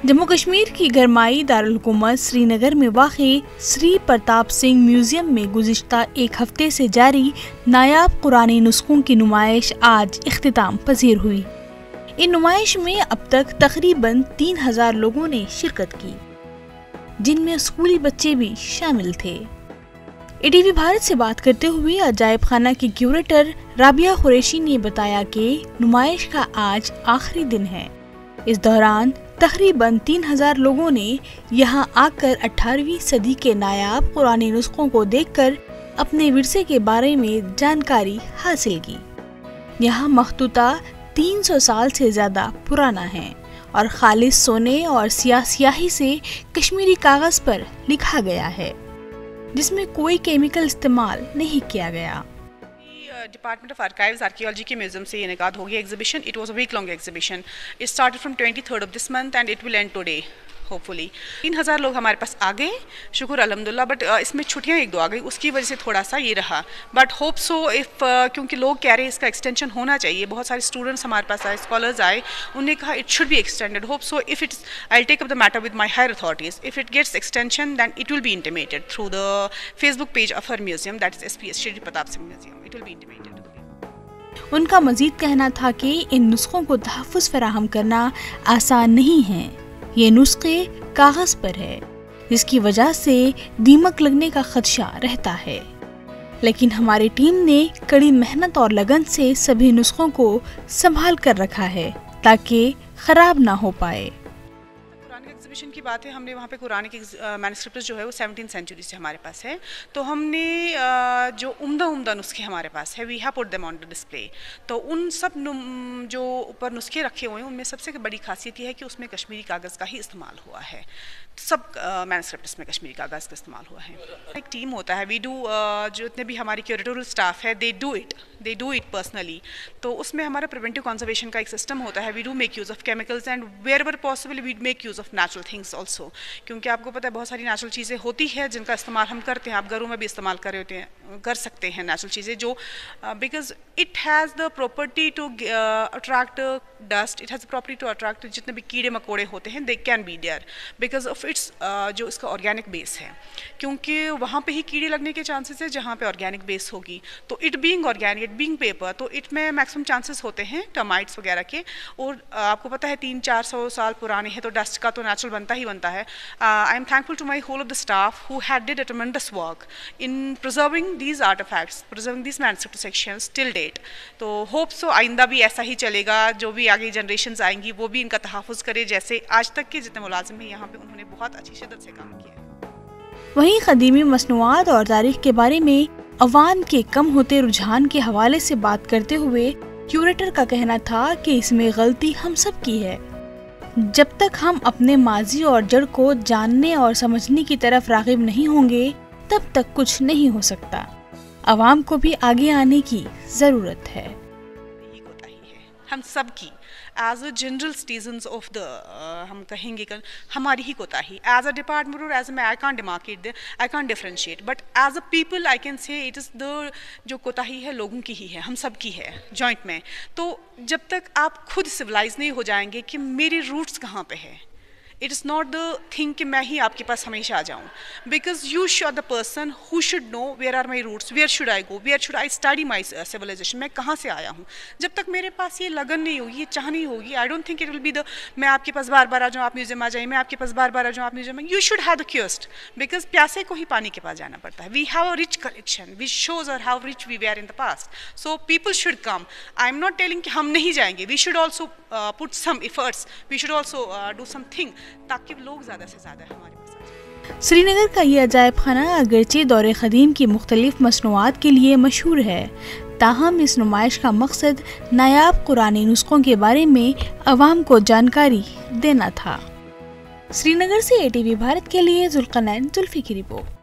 जम्मू कश्मीर की गरमाई दारुल हुकूमत श्रीनगर में वाक़े श्री प्रताप सिंह म्यूजियम में गुज़िश्ता एक हफ्ते से जारी नायाब कुरानी नुस्खों की नुमाइश आज इख्तिताम पजीर हुई। इन नुमाइश में अब तक तकरीबन 3000 लोगों ने शिरकत की, जिनमें स्कूली बच्चे भी शामिल थे। ATV भारत से बात करते हुए अजायब खाना की क्यूरेटर राबिया कुरैशी ने बताया कि नुमाइश का आज आखिरी दिन है। इस दौरान तकरीबन 3000 लोगों ने यहां आकर 18वीं सदी के नायाब कुरानी नुस्खों को देखकर अपने विरसे के बारे में जानकारी हासिल की। यहां मखतूता 300 साल से ज्यादा पुराना है और खालिस सोने और स्याही से कश्मीरी कागज पर लिखा गया है, जिसमें कोई केमिकल इस्तेमाल नहीं किया गया। डिपार्टमेंट ऑफ आर्काइव्स आर्कियोलॉजी के म्यूजियम से इनेकाद हो गया exhibition. It was a week long exhibition. It started from 23rd of this month and it will end today hopefully. 3000 लोग हमारे पास आ गए, शुक्र अल्हम्दुलिल्लाह। बट इसमें छुट्टियां एक दो आ गई, उसकी वजह से थोड़ा सा ये रहा। बट होप सो इफ़ क्योंकि लोग कह रहे हैं इसका एक्सटेंशन होना चाहिए, बहुत सारे स्टूडेंट्स हमारे पास आए, स्कॉलर्स आए, उन्होंने कहा it should be extended. Hope so if it's I take up the matter with my higher authorities. If it gets extension then it will be intimated through the Facebook page of her museum, that is SPS Shri Pratap Singh Museum. It will be intimated. उनका मजीद कहना था कि इन नुस्खों को तहफ़्फ़ुज़ फराहम करना आसान नहीं है। ये नुस्खे कागज़ पर है, जिसकी वजह से दीमक लगने का खदशा रहता है, लेकिन हमारी टीम ने कड़ी मेहनत और लगन से सभी नुस्खों को संभाल कर रखा है ताकि ख़राब ना हो पाए। एग्जीबिशन की बात है, हमने वहाँ पे कुरान के मैन्युस्क्रिप्ट जो है वो 17th सेंचुरी से हमारे पास है। तो हमने जो उम्दा नुस्खे हमारे पास है, we have put them on the display. तो उन सब जो ऊपर नुस्खे रखे हुए हैं उनमें सबसे बड़ी खासियत ये है कि उसमें कश्मीरी कागज़ का ही इस्तेमाल हुआ है। सब मैन्युस्क्रिप्ट्स में कश्मीरी कागज़ का इस्तेमाल हुआ है। एक टीम होता है, वी डू जो इतने भी हमारी क्यूरेटोरियल स्टाफ है, दे डू इट पर्सनली। तो उसमें हमारा प्रिवेंटिव कंजर्वेशन का एक सिस्टम होता है। We do make use of chemicals and where ever possible we make use of natural things also, क्योंकि आपको पता है बहुत सारी नेचुरल चीज़ें होती हैं जिनका इस्तेमाल हम करते हैं। आप घरों में भी इस्तेमाल कर सकते हैं नेचुरल चीज़ें जो because it has the property to attract dust, it has the property to attract जितने भी कीड़े मकोड़े होते हैं, they can be there because of its जो इसका ऑर्गेनिक बेस है, क्योंकि वहाँ पे ही कीड़े लगने के चांसेस है जहाँ पे ऑर्गेनिक बेस होगी। तो it being organic, it being paper, तो इट में मैक्सिमम चांसेस होते हैं टर्माइट्स वगैरह के। और आपको पता है 300-400 साल पुराने हैं, तो डस्ट का तो नेचुरल बनता है। I am thankful to my whole of the staff who had did a tremendous work in preserving these artifacts, preserving these manuscript sections till date. तो होप सो आइंदा भी ऐसा ही चलेगा, जो भी आगे जनरेशंस आएंगी वो भी इनका तहफ़्फ़ुज़ करे, जैसे आज तक के जितने मुलाजिम हैं यहाँ पे उन्होंने बहुत अच्छी शिद्दत से काम किया है। वहीं क़दीमी मसनूआत और तारीख के बारे में अवाम के कम होते रुझान के हवाले से बात करते हुए क्यूरेटर का कहना था कि इसमें गलती हम सब की है। जब तक हम अपने माजी और जड़ को जानने और समझने की तरफ राग़िब नहीं होंगे, तब तक कुछ नहीं हो सकता। अवाम को भी आगे आने की ज़रूरत है। हम सब की as a general citizens of the हम कहेंगे कि हमारी ही कोताही एज अ डिपार्टमेंट और as a I can't demarcate, I can't differentiate, but as a people I can say it is the जो कोताही है लोगों की ही है, हम सब की है जॉइंट में। तो जब तक आप खुद सिविलाइज नहीं हो जाएंगे कि मेरे रूट्स कहाँ पे है, it is not the thing कि मैं ही आपके पास हमेशा आ जाऊँ, because you are the person who should know where are my roots, where should I go, where should I study my civilization, मैं कहाँ से आया हूँ। जब तक मेरे पास ये लगन नहीं होगी, ये चाह नहीं होगी, I don't think it will be the मैं आपके पास बार बार आ जाऊँ, आप म्यूजियम आ जाइए, मैं आपके पास बार बार आ जाऊँ, आप म्यूजियम में। You should have the quest, because प्यासे को ही पानी के पास जाना पड़ता है। We have a rich collection which shows और how rich we were in the past, so people should come. I am not telling कि हम नहीं जाएंगे, we should also put some efforts, we should also do something ताकि लोग ज़्यादा से ज़्यादा हमारे पास। श्रीनगर का ये अजायब खाना अगरचे दौरे क़दीम की मुख्तलिफ मसनूआत के लिए मशहूर है, ताहम इस नुमाइश का मकसद नायाब कुरानी नुस्खों के बारे में अवाम को जानकारी देना था। श्रीनगर से ATV भारत के लिए जुल्फ़ी की रिपोर्ट।